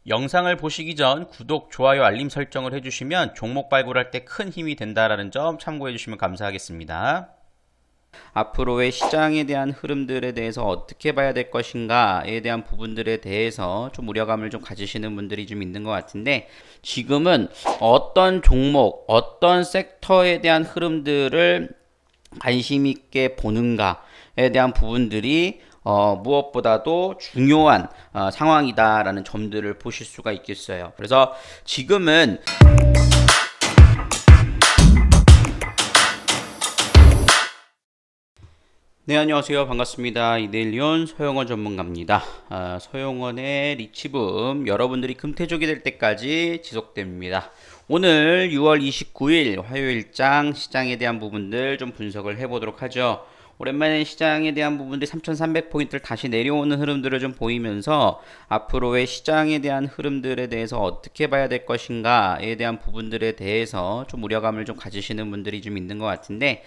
영상을 보시기 전 구독, 좋아요, 알림 설정을 해주시면 종목 발굴할 때 큰 힘이 된다는 점 참고해 주시면 감사하겠습니다. 앞으로의 시장에 대한 흐름들에 대해서 어떻게 봐야 될 것인가에 대한 부분들에 대해서 좀 우려감을 좀 가지시는 분들이 좀 있는 것 같은데, 지금은 어떤 종목, 어떤 섹터에 대한 흐름들을 관심 있게 보는가에 대한 부분들이 무엇보다도 중요한 상황이다라는 점들을 보실 수가 있겠어요. 그래서 지금은 네, 안녕하세요. 반갑습니다. 이데일리온 서영원 전문가입니다. 서영원의 리치붐, 여러분들이 금태족이 될 때까지 지속됩니다. 오늘 6월 29일 화요일장 시장에 대한 부분들 좀 분석을 해보도록 하죠. 오랜만에 시장에 대한 부분들이 3,300포인트를 다시 내려오는 흐름들을 좀 보이면서 앞으로의 시장에 대한 흐름들에 대해서 어떻게 봐야 될 것인가에 대한 부분들에 대해서 좀 우려감을 좀 가지시는 분들이 좀 있는 것 같은데,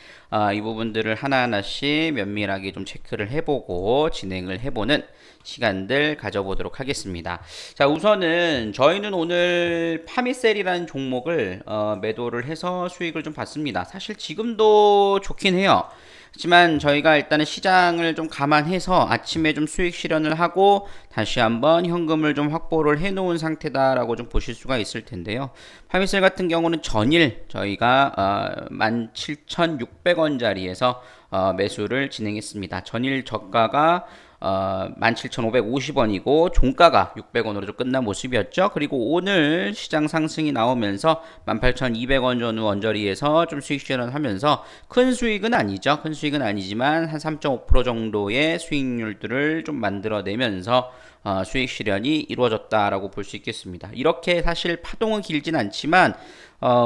이 부분들을 하나하나씩 면밀하게 좀 체크를 해보고 진행을 해보는 시간들 가져보도록 하겠습니다. 자, 우선은 저희는 오늘 파미셀이라는 종목을 매도를 해서 수익을 좀 봤습니다. 사실 지금도 좋긴 해요. 하지만 저희가 일단은 시장을 좀 감안해서 아침에 좀 수익 실현을 하고 다시 한번 현금을 좀 확보를 해 놓은 상태다라고 좀 보실 수가 있을 텐데요. 파미셀 같은 경우는 전일 저희가 17,600원짜리에서 매수를 진행했습니다. 전일 저가가 17,550원이고 종가가 600원으로 좀 끝난 모습이었죠. 그리고 오늘 시장 상승이 나오면서 18,200원 전후 언저리에서 좀 수익 실현을 하면서 큰 수익은 아니죠. 큰 수익은 아니지만 한 3.5% 정도의 수익률들을 좀 만들어내면서 수익 실현이 이루어졌다라고 볼 수 있겠습니다. 이렇게 사실 파동은 길진 않지만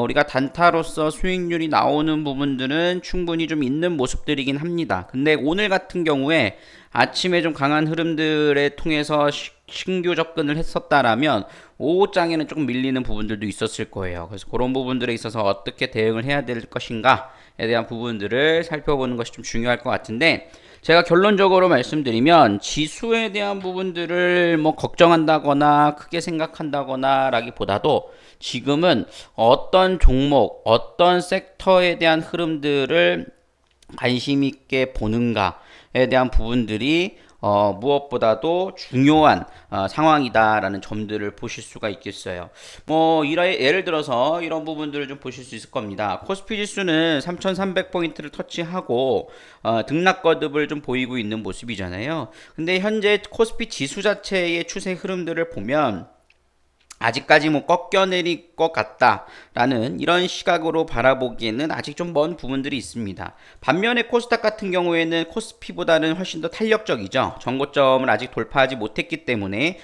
우리가 단타로서 수익률이 나오는 부분들은 충분히 좀 있는 모습들이긴 합니다. 근데 오늘 같은 경우에 아침에 좀 강한 흐름들에 통해서 신규 접근을 했었다라면 오후장에는 조금 밀리는 부분들도 있었을 거예요. 그래서 그런 부분들에 있어서 어떻게 대응을 해야 될 것인가에 대한 부분들을 살펴보는 것이 좀 중요할 것 같은데, 제가 결론적으로 말씀드리면 지수에 대한 부분들을 뭐 걱정한다거나 크게 생각한다거나 라기보다도 지금은 어떤 종목, 어떤 섹터에 대한 흐름들을 관심 있게 보는가에 대한 부분들이 무엇보다도 중요한 상황이다라는 점들을 보실 수가 있겠어요. 뭐 예를 들어서 이런 부분들을 좀 보실 수 있을 겁니다. 코스피 지수는 3,300포인트를 터치하고 등락 거듭을 좀 보이고 있는 모습이잖아요. 근데 현재 코스피 지수 자체의 추세 흐름들을 보면 아직까지 뭐 꺾여내릴 것 같다라는 이런 시각으로 바라보기에는 아직 좀 먼 부분들이 있습니다. 반면에 코스닥 같은 경우에는 코스피보다는 훨씬 더 탄력적이죠. 전고점을 아직 돌파하지 못했기 때문에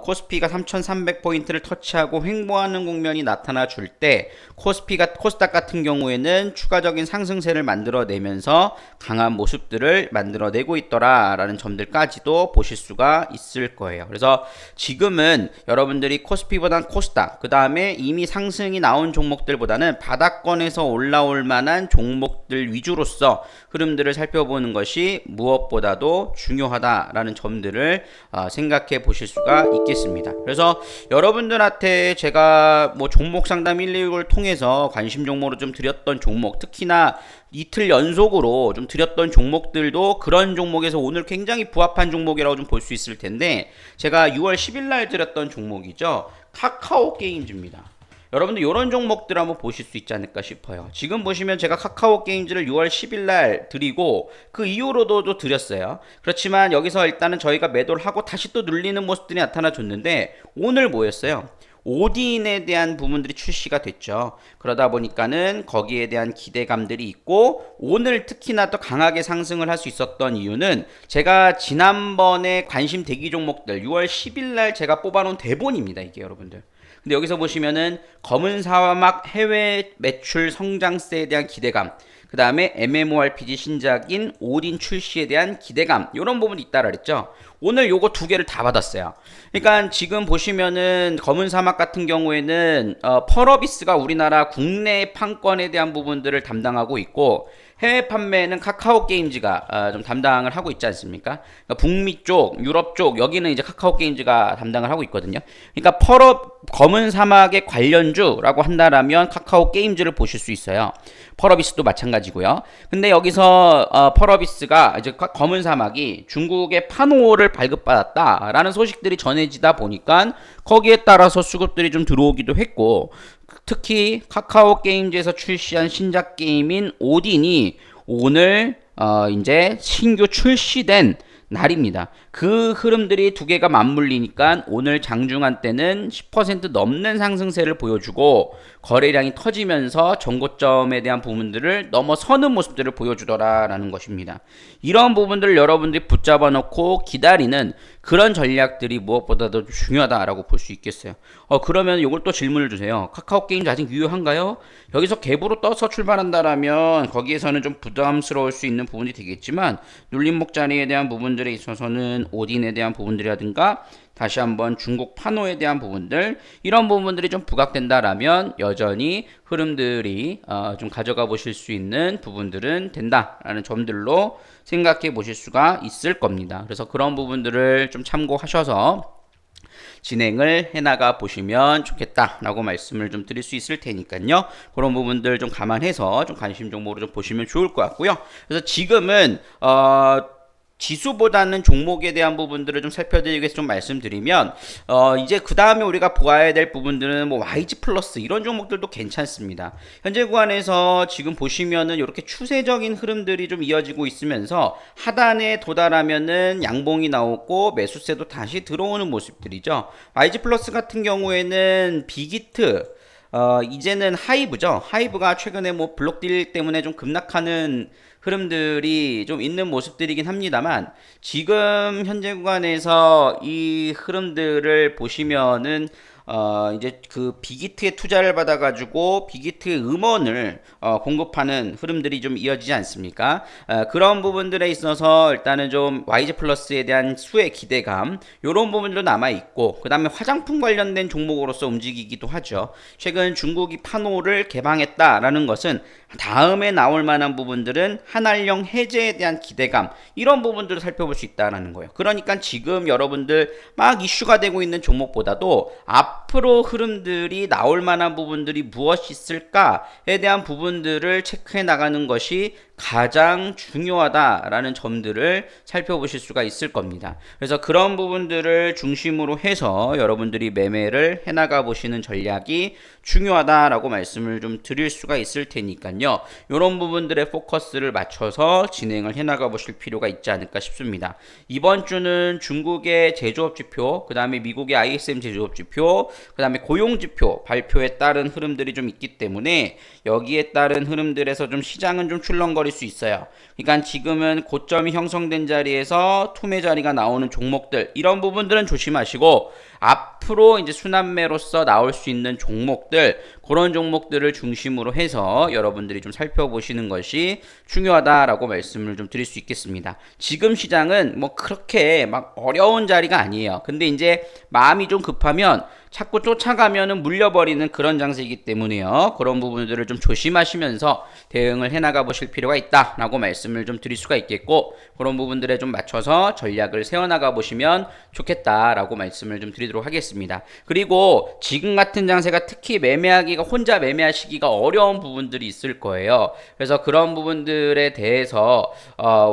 코스피가 3,300포인트를 터치하고 횡보하는 국면이 나타나 줄 때 코스닥 같은 경우에는 추가적인 상승세를 만들어내면서 강한 모습들을 만들어내고 있더라라는 점들까지도 보실 수가 있을 거예요. 그래서 지금은 여러분들이 코스피보다는 코스닥, 그 다음에 이미 상승이 나온 종목들보다는 바닥권에서 올라올 만한 종목들 위주로서 흐름들을 살펴보는 것이 무엇보다도 중요하다라는 점들을 생각해 보실 수가 있겠습니다. 그래서 여러분들한테 제가 뭐 종목 상담 119를 통해서 관심 종목으로 좀 드렸던 종목, 특히나 이틀 연속으로 좀 드렸던 종목들도 그런 종목에서 오늘 굉장히 부합한 종목이라고 좀 볼 수 있을 텐데, 제가 6월 10일 날 드렸던 종목이죠. 카카오 게임즈입니다. 여러분들 이런 종목들 한번 보실 수 있지 않을까 싶어요. 지금 보시면 제가 카카오 게임즈를 6월 10일 날 드리고 그 이후로도 드렸어요. 그렇지만 여기서 일단은 저희가 매도를 하고 다시 또 눌리는 모습들이 나타나 줬는데, 오늘 뭐였어요? 오딘에 대한 부분들이 출시가 됐죠. 그러다 보니까는 거기에 대한 기대감들이 있고, 오늘 특히나 또 강하게 상승을 할 수 있었던 이유는 제가 지난번에 관심 대기 종목들 6월 10일 날 제가 뽑아놓은 대본입니다. 이게 여러분들. 근데 여기서 보시면은 검은 사막 해외 매출 성장세에 대한 기대감, 그 다음에 MMORPG 신작인 오딘 출시에 대한 기대감, 이런 부분이 있다라 그랬죠. 오늘 요거 두 개를 다 받았어요. 그러니까 지금 보시면은 검은 사막 같은 경우에는 펄어비스가 우리나라 국내 판권에 대한 부분들을 담당하고 있고, 해외 판매는 카카오 게임즈가 좀 담당을 하고 있지 않습니까? 그러니까 북미 쪽, 유럽 쪽 여기는 이제 카카오 게임즈가 담당을 하고 있거든요. 그러니까 펄업 검은 사막의 관련주라고 한다라면 카카오 게임즈를 보실 수 있어요. 펄어비스도 마찬가지고요. 근데 여기서 펄어비스가 이제 검은 사막이 중국의 판호를 발급받았다라는 소식들이 전해지다 보니까 거기에 따라서 수급들이 좀 들어오기도 했고, 특히 카카오 게임즈에서 출시한 신작 게임인 오딘이 오늘 이제 신규 출시된 날입니다. 그 흐름들이 두 개가 맞물리니까 오늘 장중한 때는 10% 넘는 상승세를 보여주고 거래량이 터지면서 전고점에 대한 부분들을 넘어서는 모습들을 보여주더라라는 것입니다. 이런 부분들을 여러분들이 붙잡아 놓고 기다리는 그런 전략들이 무엇보다도 중요하다라고 볼 수 있겠어요. 그러면 이걸 또 질문을 주세요. 카카오 게임즈 아직 유효한가요? 여기서 갭으로 떠서 출발한다라면 거기에서는 좀 부담스러울 수 있는 부분이 되겠지만 눌림목 자리에 대한 부분들에 있어서는 오딘에 대한 부분들이라든가 다시 한번 중국 판호에 대한 부분들, 이런 부분들이 좀 부각된다라면 여전히 흐름들이 좀 가져가 보실 수 있는 부분들은 된다라는 점들로 생각해 보실 수가 있을 겁니다. 그래서 그런 부분들을 좀 참고하셔서 진행을 해나가 보시면 좋겠다라고 말씀을 좀 드릴 수 있을 테니까요. 그런 부분들 좀 감안해서 좀 관심 종목으로 좀 보시면 좋을 것 같고요. 그래서 지금은 지수보다는 종목에 대한 부분들을 좀 살펴드리기 위해서 좀 말씀드리면 이제 그 다음에 우리가 보아야 될 부분들은 뭐 YG 플러스 이런 종목들도 괜찮습니다. 현재 구간에서 지금 보시면은 이렇게 추세적인 흐름들이 좀 이어지고 있으면서 하단에 도달하면은 양봉이 나오고 매수세도 다시 들어오는 모습들이죠. YG 플러스 같은 경우에는 빅히트 이제는 하이브죠. 하이브가 최근에 뭐 블록딜 때문에 좀 급락하는 흐름들이 좀 있는 모습들이긴 합니다만, 지금 현재 구간에서 이 흐름들을 보시면은 이제 그 빅히트에 투자를 받아가지고 빅히트의 음원을 공급하는 흐름들이 좀 이어지지 않습니까? 그런 부분들에 있어서 일단은 좀 YG 플러스에 대한 수의 기대감, 이런 부분도 남아 있고, 그 다음에 화장품 관련된 종목으로서 움직이기도 하죠. 최근 중국이 판호를 개방했다라는 것은 다음에 나올 만한 부분들은 한알령 해제에 대한 기대감, 이런 부분들을 살펴볼 수 있다는 거예요. 그러니까 지금 여러분들 막 이슈가 되고 있는 종목보다도 앞으로 흐름들이 나올 만한 부분들이 무엇이 있을까에 대한 부분들을 체크해 나가는 것이 가장 중요하다라는 점들을 살펴보실 수가 있을 겁니다. 그래서 그런 부분들을 중심으로 해서 여러분들이 매매를 해나가 보시는 전략이 중요하다라고 말씀을 좀 드릴 수가 있을 테니까요. 이런 부분들의 포커스를 맞춰서 진행을 해나가 보실 필요가 있지 않을까 싶습니다. 이번 주는 중국의 제조업 지표, 그 다음에 미국의 ISM 제조업 지표, 그 다음에 고용 지표 발표에 따른 흐름들이 좀 있기 때문에 여기에 따른 흐름들에서 좀 시장은 좀 출렁거릴 수 있어요. 그러니까 지금은 고점이 형성된 자리에서 투매 자리가 나오는 종목들, 이런 부분들은 조심하시고 앞으로 이제 순환매로서 나올 수 있는 종목들, 그런 종목들을 중심으로 해서 여러분들이 좀 살펴보시는 것이 중요하다라고 말씀을 좀 드릴 수 있겠습니다. 지금 시장은 뭐 그렇게 막 어려운 자리가 아니에요. 근데 이제 마음이 좀 급하면 자꾸 쫓아가면은 물려버리는 그런 장세이기 때문에요. 그런 부분들을 좀 조심하시면서 대응을 해나가 보실 필요가 있다라고 말씀을 좀 드릴 수가 있겠고, 그런 부분들에 좀 맞춰서 전략을 세워나가 보시면 좋겠다라고 말씀을 좀 드리도록 하겠습니다. 그리고 지금 같은 장세가 특히 매매하기가, 혼자 매매하시기가 어려운 부분들이 있을 거예요. 그래서 그런 부분들에 대해서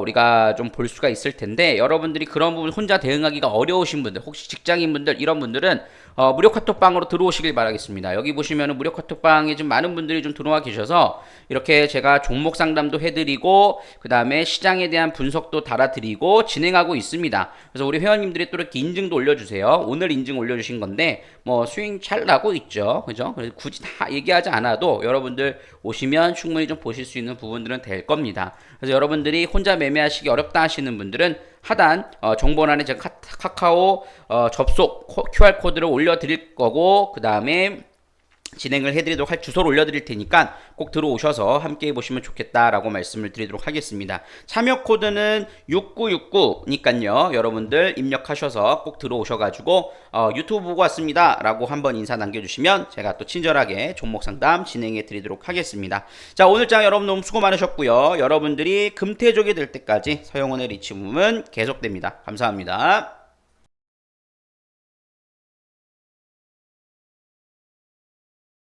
우리가 좀 볼 수가 있을 텐데, 여러분들이 그런 부분 혼자 대응하기가 어려우신 분들, 혹시 직장인분들, 이런 분들은 무료 카톡방으로 들어오시길 바라겠습니다. 여기 보시면은 무료 카톡방에 좀 많은 분들이 좀 들어와 계셔서 이렇게 제가 종목 상담도 해드리고 그 다음에 시장에 대한 분석도 달아드리고 진행하고 있습니다. 그래서 우리 회원님들이 또 이렇게 인증도 올려주세요. 오늘 인증 올려주신 건데 뭐 스윙 잘 나고 있죠, 그죠? 그래서 굳이 다 얘기하지 않아도 여러분들 오시면 충분히 좀 보실 수 있는 부분들은 될 겁니다. 그래서 여러분들이 혼자 매매하시기 어렵다 하시는 분들은 하단 정보란에 제가 카카오 접속 QR코드를 올려드릴 거고, 그 다음에 진행을 해드리도록 할 주소를 올려드릴 테니까 꼭 들어오셔서 함께 해보시면 좋겠다라고 말씀을 드리도록 하겠습니다. 참여 코드는 6969니까요. 여러분들 입력하셔서 꼭 들어오셔가지고 유튜브 보고 왔습니다 라고 한번 인사 남겨주시면 제가 또 친절하게 종목 상담 진행해 드리도록 하겠습니다. 자, 오늘 장 여러분 너무 수고 많으셨고요. 여러분들이 금태족이 될 때까지 서영원의 리치붐은 계속됩니다. 감사합니다.